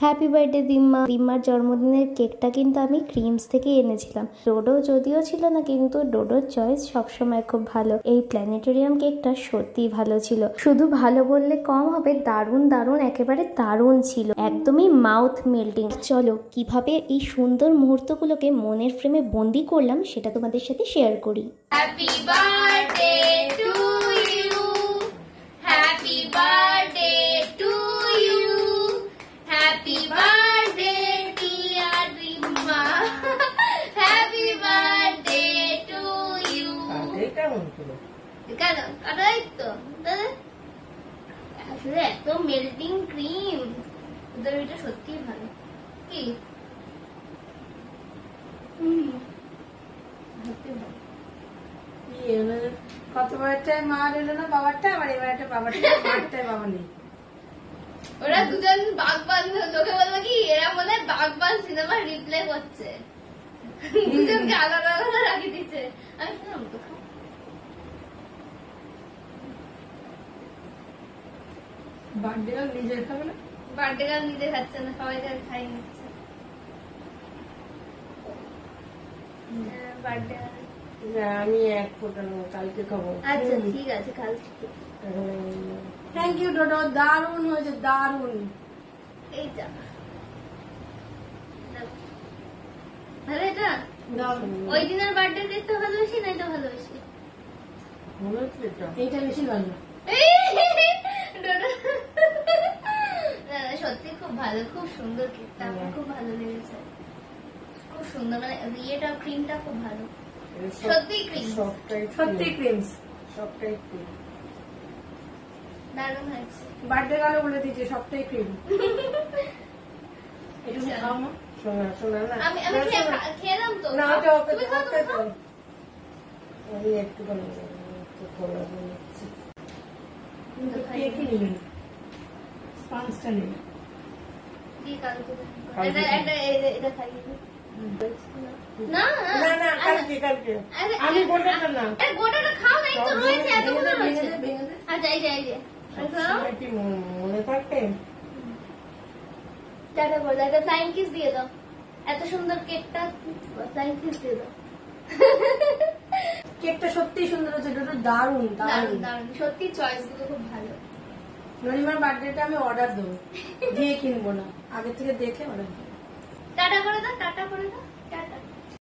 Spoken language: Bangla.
Happy birthday দিম্মা। দিম্মার জন্মদিনের কেকটা কিন্তু আমি ক্রিমস থেকে এনেছিলাম। ডোডো যদিও ছিল না, কিন্তু ডোডোর চয়েস সবসময় খুব ভালো। এই প্ল্যানেটোরিয়াম কেকটা সত্যি ভালো ছিল, শুধু ভালো বললে কম হবে, দারুণ দারুণ একেবারে দারুণ ছিল, একদমই মাউথ মেল্টিং। চলো কিভাবে এই সুন্দর মুহূর্তগুলোকে মনের ফ্রেমে বন্দি করলাম সেটা তোমাদের সাথে শেয়ার করি। Happy birthday to you, happy birthday to you, happy birthday dear Rimma, happy birthday to you. Cake কাটাই তো আসলে এত মেল্টিং ক্রিম, ওদের এটা সত্যি ভালো। কি সত্যি ভালো। কতবারটায় মার এলো না বাবারটা, আবার এবারটা বাবারটা, মারটায় বাবা নেই। ওরা দুজন বাগবান, তোকে বলবো কি এরা মনে হয় বাগবান সিনেমা রিপ্লে করছে, দুজনকে আলাদা আলাদা রাখি দিচ্ছে। আমি শুনলাম তো বার্থডে গার্ল নিজে খাবে না, বার্থডে গার্ল নিজে খাচ্ছে না, সবাইকে খাই নিচ্ছে। বার্থডে আমি এক ফোটা নেবো, কালকে খাবো। আচ্ছা ঠিক আছে, কালকে। থ্যাংক ইউ ডোডো, দারুণ হয়েছে, দারুণ। এই যা ভালো, এটা ওই দিনের বার্থডে কেকটা ভালোবেসি না এটা ভালোবেসি? এইটা বেশি ভালো। সত্যি খুব ভালো, খুব সুন্দর কেকটা, আমার খুব ভালো লেগেছে, খুব সুন্দর, মানে ইয়েটা ক্রিমটা খুব ভালো, সত্যি ক্রিম, সত্যি ক্রিমস, সবটাই ক্রিম, দারুণ হয়েছে। বার্থডে গার্ল বলে দিয়েছে সবটাই ক্রিম। একটু খাও না, শোনা শোনা না, আমি খেলাম তো, না ওটা ওকে তুমি খাও, তুমি খাও। আমি একটু খোলা বলছি, কিন্তু কেকই নিই, স্পঞ্জটা নিই। না না না, কালকে কালকে আমি গোটাটা না, গোটাটা খাও না, তো রয়েছে এতগুলো রয়েছে। আচ্ছা এই যে এই যে কি মনে থাকবে, টাটা বলে দাও, একটা ফ্লাইং কিস দিয়ে দাও, এত সুন্দর কেকটা ফ্লাইং কিস দিয়ে দাও। কেকটা সত্যি সুন্দর হয়েছে, এটা দারুণ দারুণ দারুণ দারুণ, সত্যি চয়েস গুলো খুব ভালো। নরিমার বার্থডেটা আমি অর্ডার দেবো, দিয়ে কিনবো না, আগে থেকে দেখে অর্ডার দেবো। টাটা করে দাও, টাটা করে দাও।